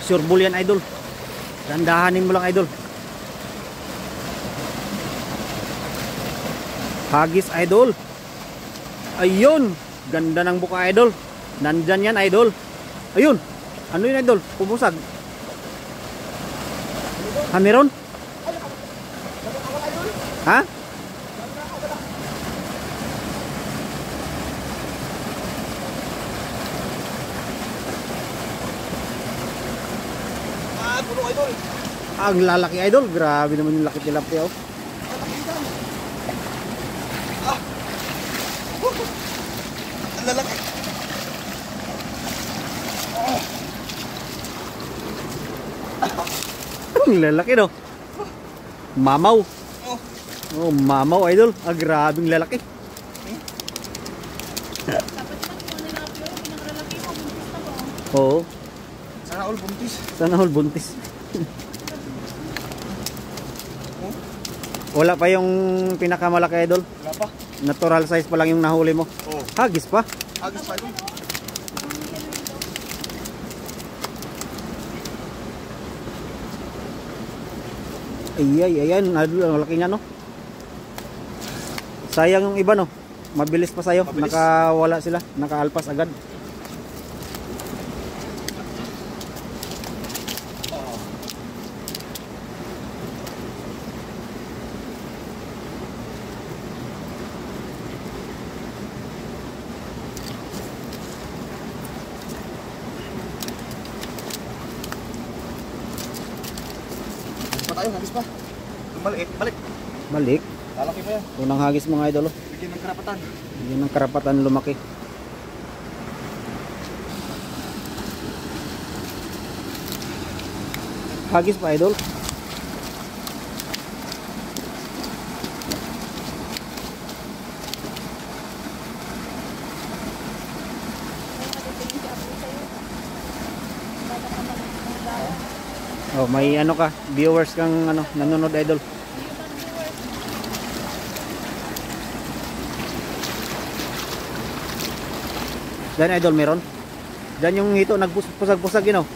Sureball yan, idol. Dandahanin mo lang, idol. Hagis, idol. Ayun. Ganda ng buka, idol. Nandyan yan, idol. Ayun. Ano yun, idol? Pumusag. Ha, meron? Ha? Puno, idol. Ang lalaki, idol. Grabe naman yung laki tilapia, oh. Ang lalaki. Ang lalaki, no? Mamaw. Oh, mamaw, idol. Ah, grabing lalaki. Oo. Sana all buntis. Sana all buntis. Wala pa yung pinakamalaki, idol. Wala pa. Natural size pa lang yung nahuli mo. Oo. Hagis pa. Agos pa, idol. Ayan, ang laki niya, no? Sayang yung iba, no? Mabilis pa sa'yo. Mabilis. Nakawala sila. Nakaalpas agad. Pa tayo, hagis pa. Balik, balik. Balik. Lalaki pa yan. Unang hagis, mga idol, oh. Bigyan ng karapatan. Yun ang karapatan lumaki. Hagis pa, idol. Oh, may ano ka, viewers kang ano, nanonood, idol. Diyan, idol, meron. Diyan yung hito, nagpusag-pusag yun, oh.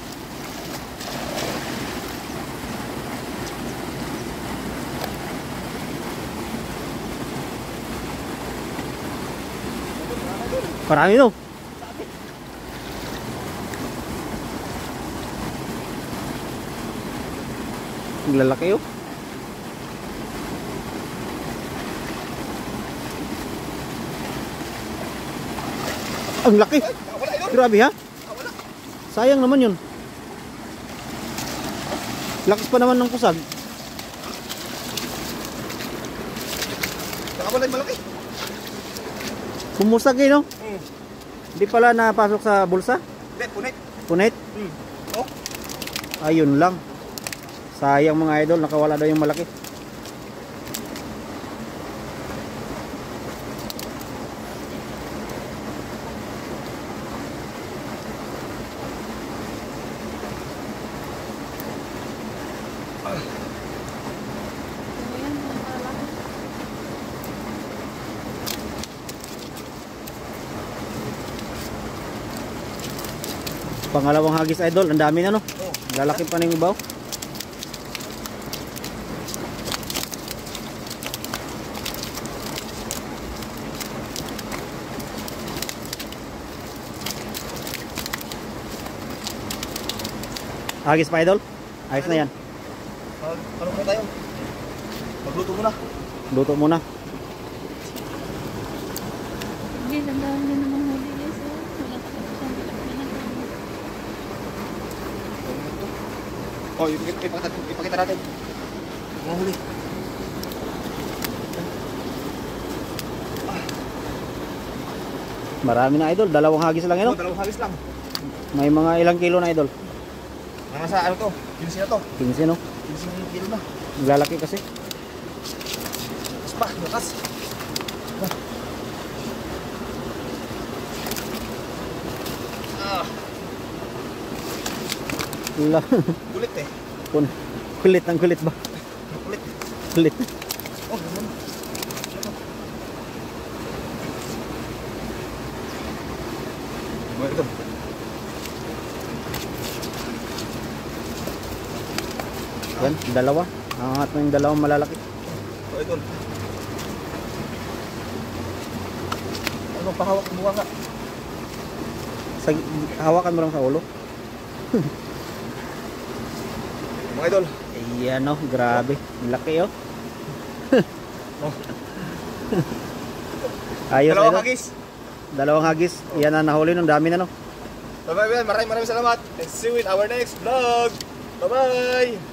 Parami, no? Ang lalaki, oh. Ang laki. Grabe, ha? Sayang naman yun. Lakas pa naman ng kusag. Nakawala yung malaki. Pumusag, eh, no? Hindi pala napasok sa bulsa. Hindi, punit. Punit. Oh. Ayun lang. Sayang, mga idol, nakawala daw yung malaki. Pangalawang hagis, idol, ang dami na, no? Lalaki pa ng ibaw. Hagis pa, idol? Ayos na yan. Ano po tayo? Magluto muna. Luto muna. Hindi, tandaan nyo naman huli guys. Wala ka pa Oh, ipakita natin. Mga huli. Marami na, idol. Dalawang hagis lang, yun, no? Dalawang hagis lang. May mga ilang kilo na, idol? Nasa ano to? 15 na to. 15, no? 15 kilo na. Lalaki kasi. Pa, lakas. Kulit eh. Kulit ang kulit ba? Kulit. Kulit. Oh, ganun. Ito. Yan, dalawa. Angat mo yung dalawang malalaki. O, idol. Ano, pahawak mo nga. Hawakan mo lang sa ulo. Mga idol. Ayan oh, grabe. Laki oh. Ayos Dalawang idol. hagis. Dalawang hagis. Yan ang nahuli ng dami na no. Bye-bye, maraming salamat. And see you in our next vlog. Bye-bye.